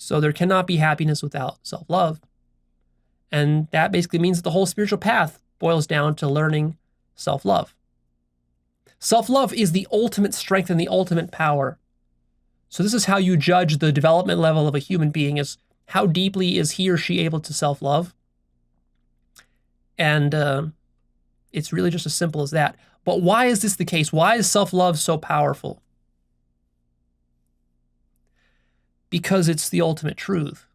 So there cannot be happiness without self-love. And that basically means that the whole spiritual path boils down to learning self-love. Self-love is the ultimate strength and the ultimate power. So this is how you judge the development level of a human being, is how deeply is he or she able to self-love. And it's really just as simple as that. But why is this the case? Why is self-love so powerful? Because it's the ultimate truth.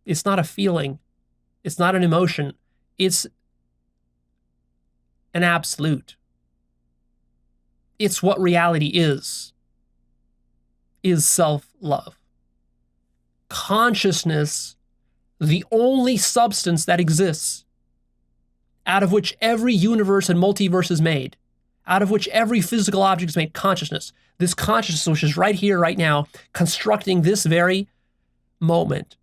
It's not a feeling. It's not an emotion. It's an absolute. It's what reality is self-love. Consciousness, the only substance that exists, out of which every universe and multiverse is made, out of which every physical object is made, consciousness. This consciousness, which is right here, right now, constructing this very moment.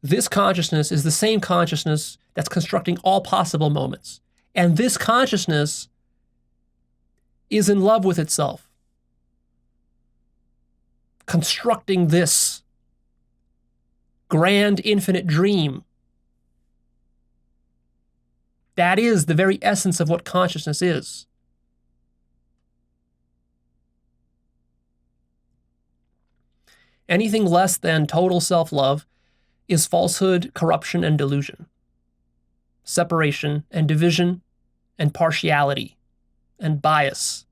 This consciousness is the same consciousness that's constructing all possible moments. And this consciousness is in love with itself, constructing this grand infinite dream. That is the very essence of what consciousness is. Anything less than total self-love is falsehood, corruption, and delusion, separation and division and partiality and bias.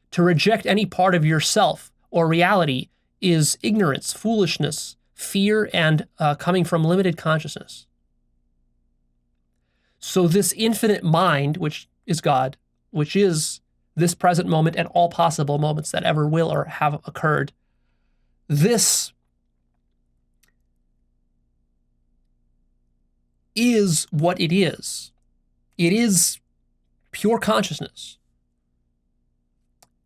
To reject any part of yourself or reality is ignorance, foolishness, fear, and coming from limited consciousness. So this infinite mind, which is God, which is this present moment and all possible moments that ever will or have occurred, this is what it is. It is pure consciousness.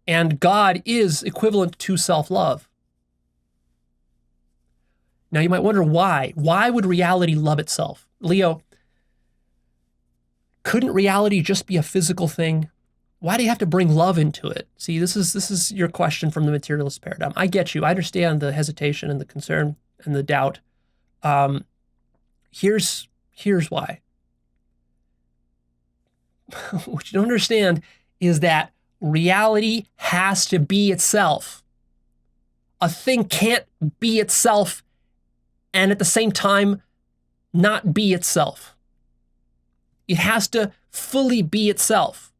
And God is equivalent to self-love. Now you might wonder why. Why would reality love itself? Leo, couldn't reality just be a physical thing? Why do you have to bring love into it? See, this is your question from the materialist paradigm. I get you. I understand the hesitation and the concern and the doubt. Here's why. What you don't understand is that reality has to be itself. A thing can't be itself and at the same time not be itself. It has to fully be itself.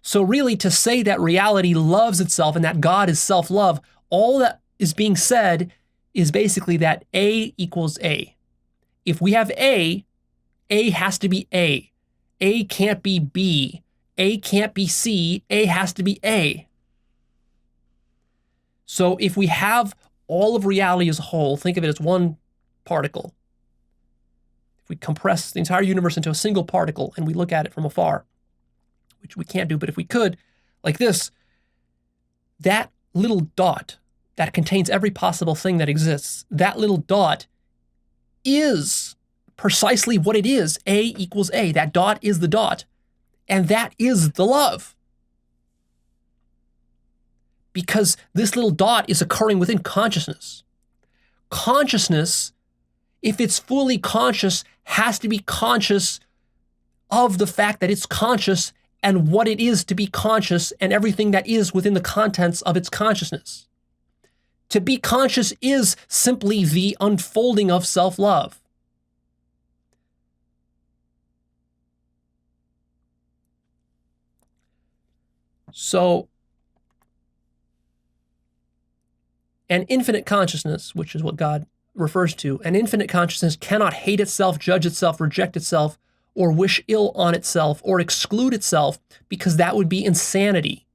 So really, to say that reality loves itself and that God is self-love, all that is being said is basically that A equals A. If we have A has to be A. A can't be B. A can't be C. A has to be A. So if we have all of reality as a whole, think of it as one particle. If we compress the entire universe into a single particle and we look at it from afar, which we can't do, but if we could, like this, that little dot that contains every possible thing that exists, that little dot is precisely what it is. A equals A. That dot is the dot. And that is the love. Because this little dot is occurring within consciousness. Consciousness, if it's fully conscious, has to be conscious of the fact that it's conscious and what it is to be conscious and everything that is within the contents of its consciousness. To be conscious is simply the unfolding of self-love. So, an infinite consciousness, which is what God refers to, an infinite consciousness cannot hate itself, judge itself, reject itself, or wish ill on itself, or exclude itself, because that would be insanity.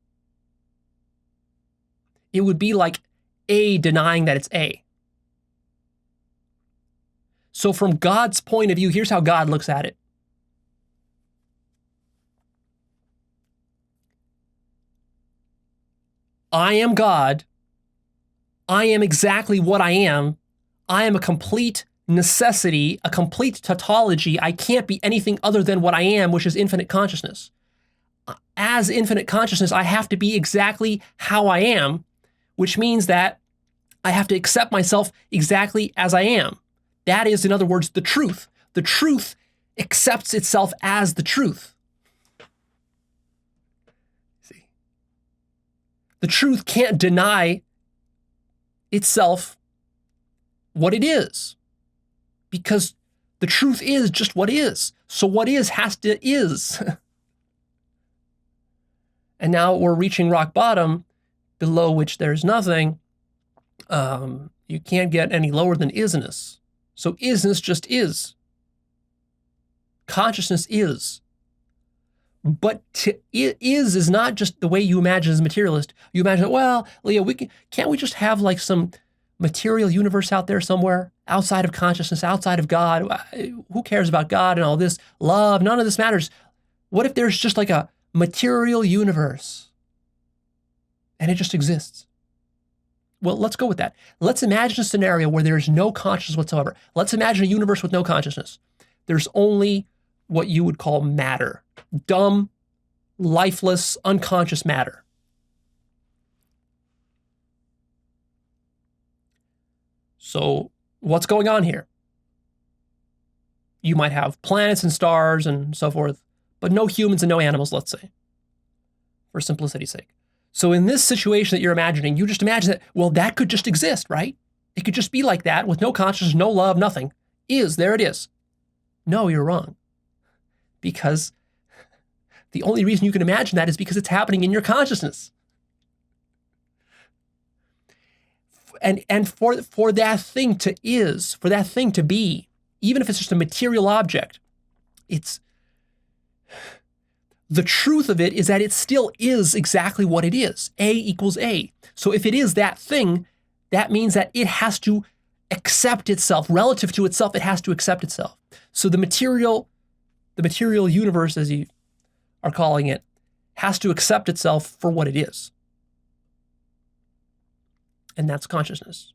It would be like A denying that it's A. So from God's point of view, here's how God looks at it. I am God. I am exactly what I am. I am a complete necessity, a complete tautology. I can't be anything other than what I am, which is infinite consciousness. As infinite consciousness, I have to be exactly how I am, which means that I have to accept myself exactly as I am. That is, in other words, the truth. The truth accepts itself as the truth. See? The truth can't deny itself what it is, because the truth is just what is. So what is has to is. And now we're reaching rock bottom, below which there's nothing. You can't get any lower than isness. So isness just is. Consciousness is. But is not just the way you imagine as a materialist. You imagine, well, Leah, can't we just have like some material universe out there somewhere, outside of consciousness, outside of God? Who cares about God and all this? Love, none of this matters. What if there's just like a material universe and it just exists? Well, let's go with that. Let's imagine a scenario where there's no consciousness whatsoever. Let's imagine a universe with no consciousness. There's only what you would call matter. Dumb, lifeless, unconscious matter. So what's going on here? You might have planets and stars and so forth, but no humans and no animals, let's say, for simplicity's sake. So in this situation that you're imagining, you just imagine that, well, that could just exist, right? It could just be like that with no consciousness, no love, nothing. There it is. No, you're wrong. Because the only reason you can imagine that is because it's happening in your consciousness. And for that thing for that thing to be, even if it's just a material object, the truth of it is that it still is exactly what it is. A equals A. So if it is that thing, that means that it has to accept itself. Relative to itself, it has to accept itself. So the material universe, as you are calling it, has to accept itself for what it is. And that's consciousness.